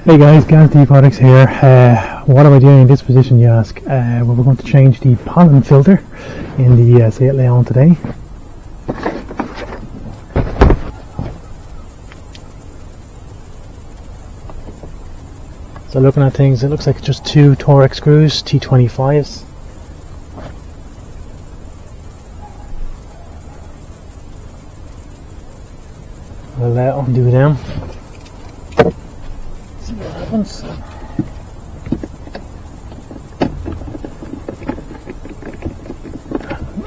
Hey guys, Gaz-D-Projects here. What am I doing in this position, you ask? Well, we're going to change the pollen filter in the Seat Leon today. So looking at things, it looks like just two Torex screws, T25s. We'll undo them. See what happens.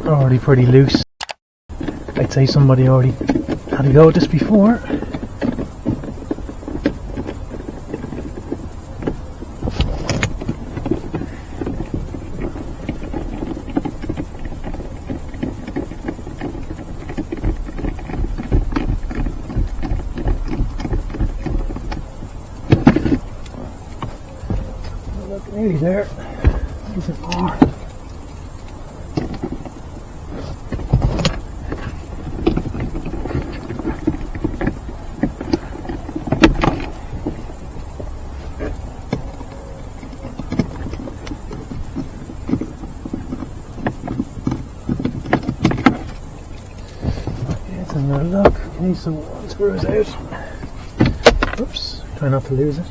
Already pretty loose. I'd say somebody already had a go at this before. Look, nearly there. Isn't far. Another look. Okay, so one screw is out. Oops, try not to lose it.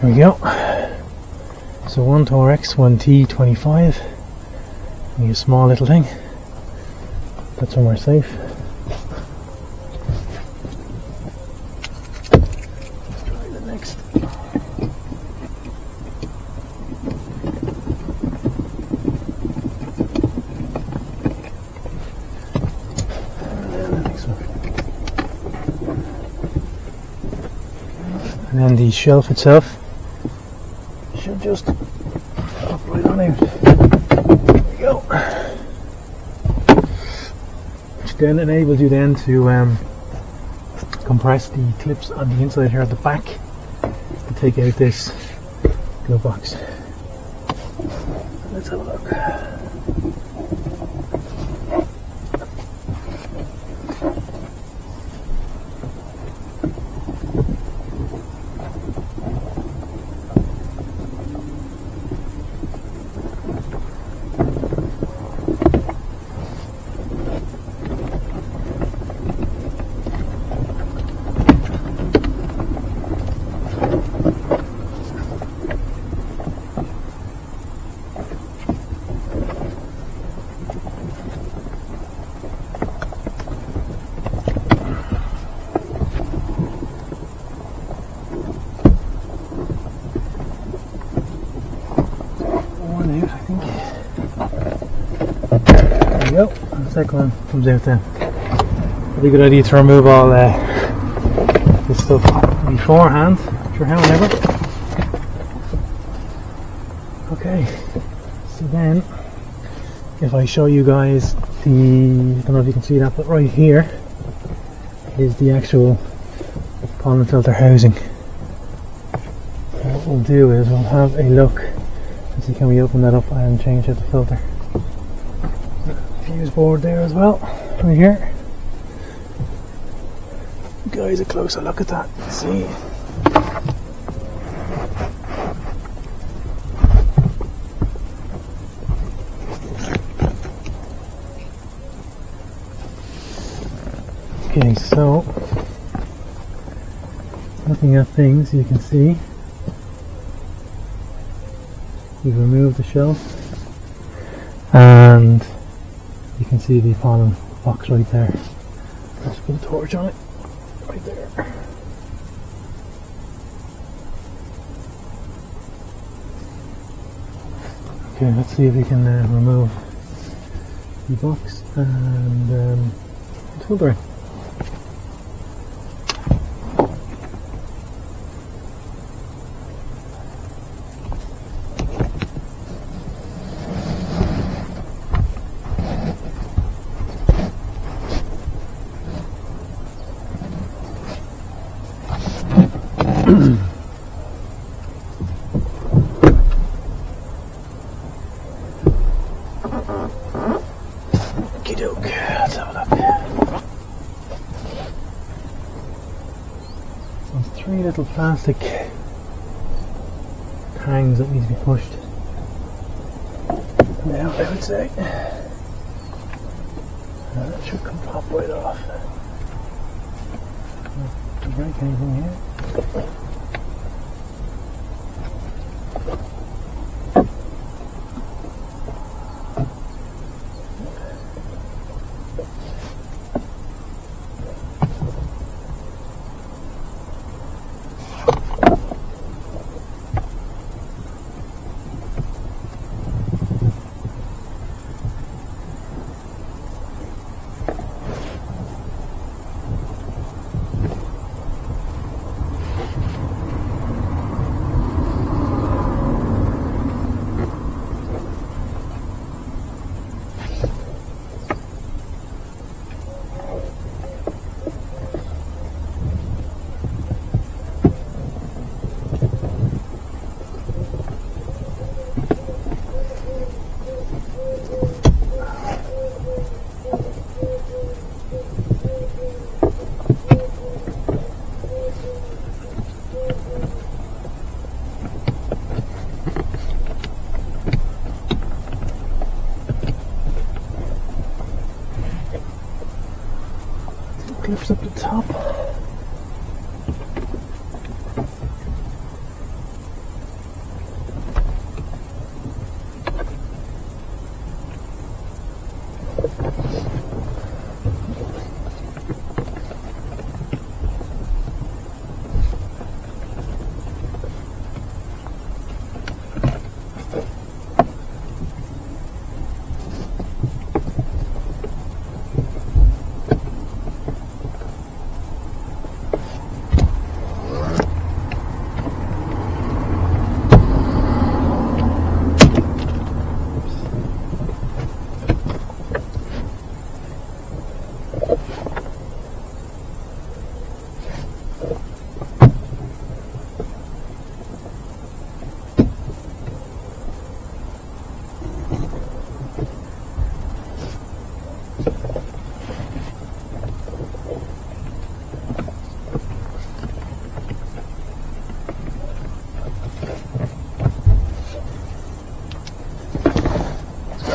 There we go. So one Torex, one T25. Only a small little thing. Put somewhere safe. Let's try the next. And then the shelf itself should just pop right on out. There we go. Which then enables you then to compress the clips on the inside here at the back to take out this glove box. Let's have a look. There we go, and the second one comes out then. Probably a good idea to remove all this stuff beforehand, sure how whenever. Okay, so then if I show you guys I don't know if you can see that, but right here is the actual pollen filter housing. What we'll do is we'll have a look and see, can we open that up and change out the filter. Fuse board there as well, right here. Guys, a closer look at that. Let's see. Okay, so looking at things, you can see we've removed the shelf, and you can see the pollen box right there. Let's put a torch on it, right there. Okay, let's see if we can remove the box and filter it. Okey-doke, let's have a look. There's 3 little plastic tangs that need to be pushed now, I would say. That should come pop right off. Not to break anything here. Clips up the top.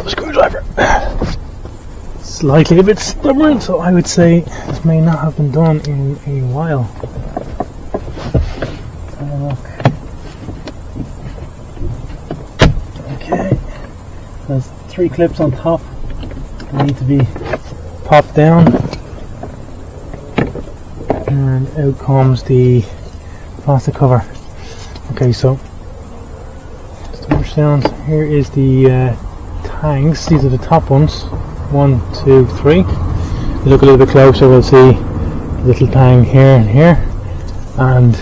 Screwdriver. Slightly a bit stubborn, so I would say this may not have been done in a while. Have a look. Okay, there's 3 clips on top that need to be popped down, and out comes the plastic cover. Okay, so just to understand, here is the tangs. These are the top ones. 1, 2, 3. If you look a little bit closer, we'll see a little tang here and here, and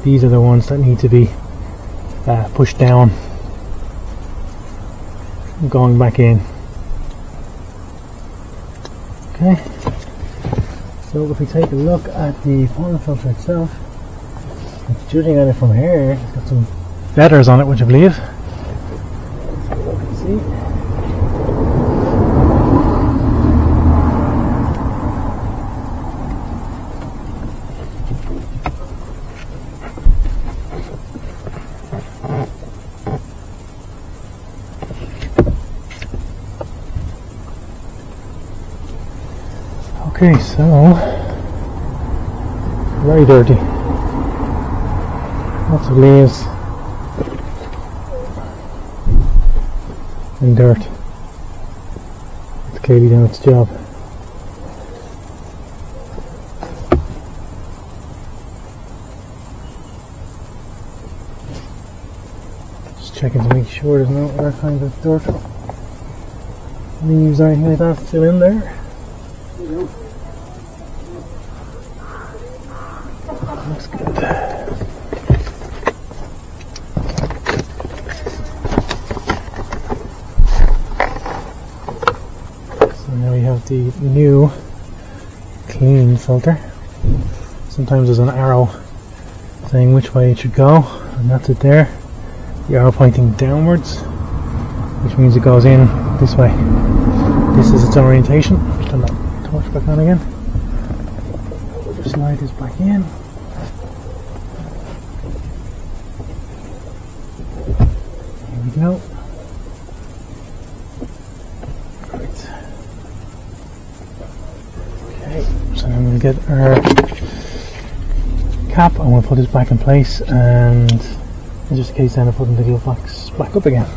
these are the ones that need to be pushed down and going back in. Okay, so if we take a look at the pollen filter itself, judging at it from here, it's got some feathers on it, would you believe? See? Okay, so very dirty. Lots of leaves and dirt. It's clearly done its job. Just checking to make sure there's no other kind of dirt, leaves or anything like that still in there. Looks good. So now we have the new clean filter. Sometimes there's an arrow saying which way it should go, and that's it there. The arrow pointing downwards, which means it goes in this way. This is its orientation. Turn that torch back on again. Just slide this back in. go. Right. Okay, so then we'll get our cap and we'll put this back in place, and in just in case then I'm putting the glove box back up again.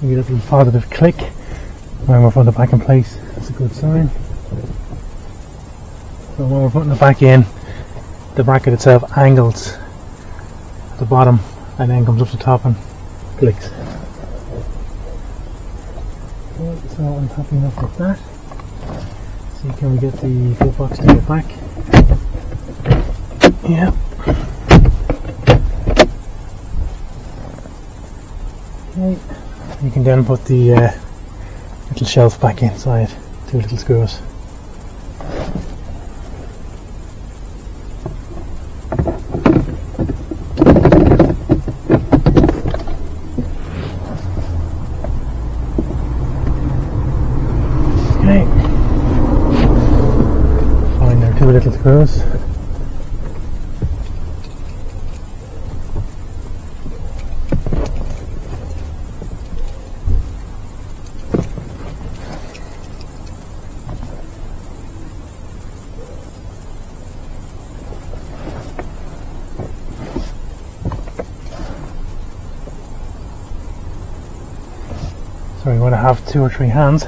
You get a little positive click when we're putting it back in place. That's a good sign. So when we're putting it back in, the bracket itself angles at the bottom and then comes up the top and clicks. Okay, so I'm happy enough with that. See, can we get the glove box to get back? Yeah. Okay. You can then put the little shelf back inside, 2 little screws. Okay, find our 2 little screws. So we want to have 2 or 3 hands.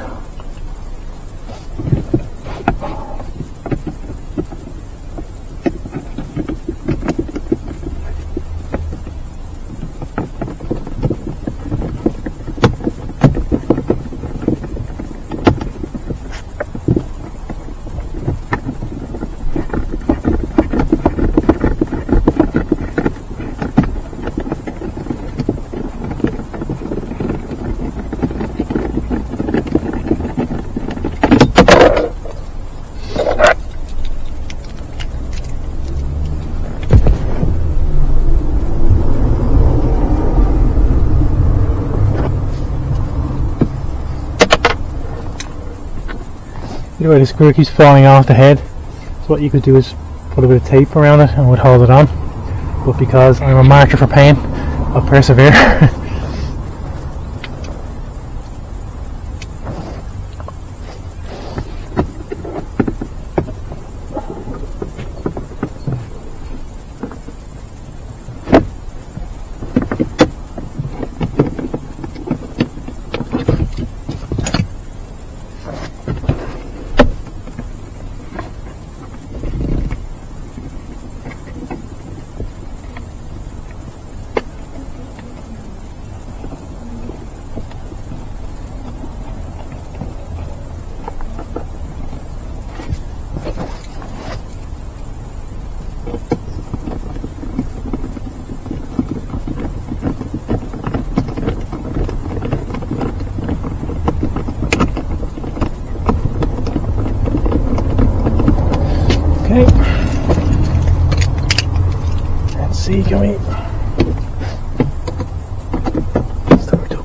The way the screw keeps falling off the head, so what you could do is put a bit of tape around it and it would hold it on, but because I'm a martyr for pain, I'll persevere. Okay, let's see, can we start up?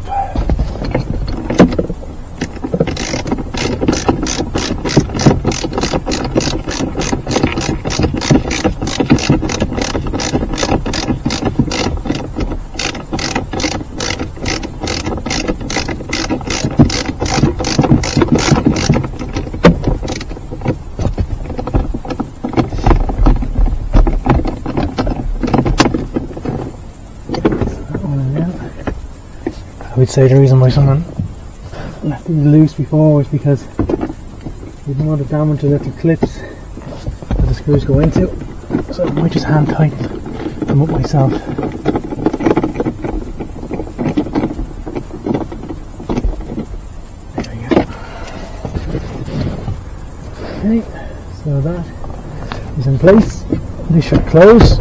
I would say the reason why someone left these loose before was because we didn't want to damage the little clips that the screws go into, so I might just hand tighten them up myself. There we go. Okay, so that is in place. This should close.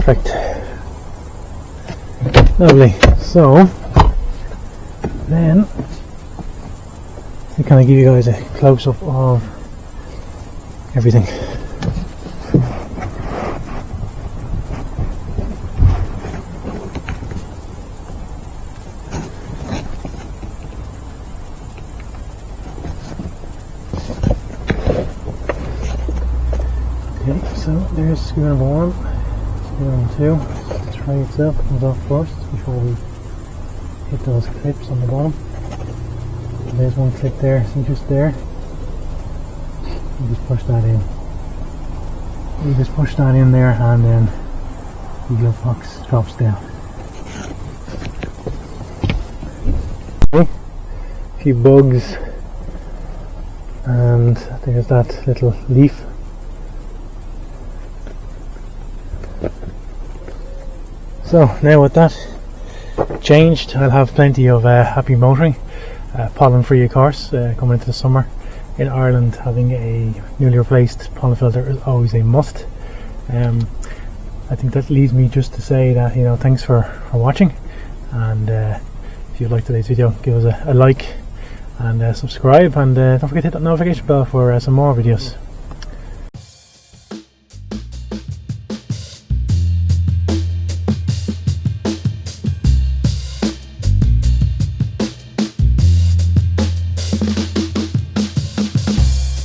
Perfect. Lovely. So then I kind of give you guys a close-up of everything. Okay, so there's screw number 1, screw number 2. The tray itself comes off first before we hit those clips on the bottom. And there's one clip there, so just there. You just push that in. You just push that in there, and then the glove box drops down. Okay. A few bugs, and there's that little leaf. So now with that changed, I'll have plenty of happy motoring, pollen free of course, coming into the summer. In Ireland, having a newly replaced pollen filter is always a must. I think that leads me just to say that, you know, thanks for watching, and if you liked today's video, give us a like and subscribe, and don't forget to hit that notification bell for some more videos.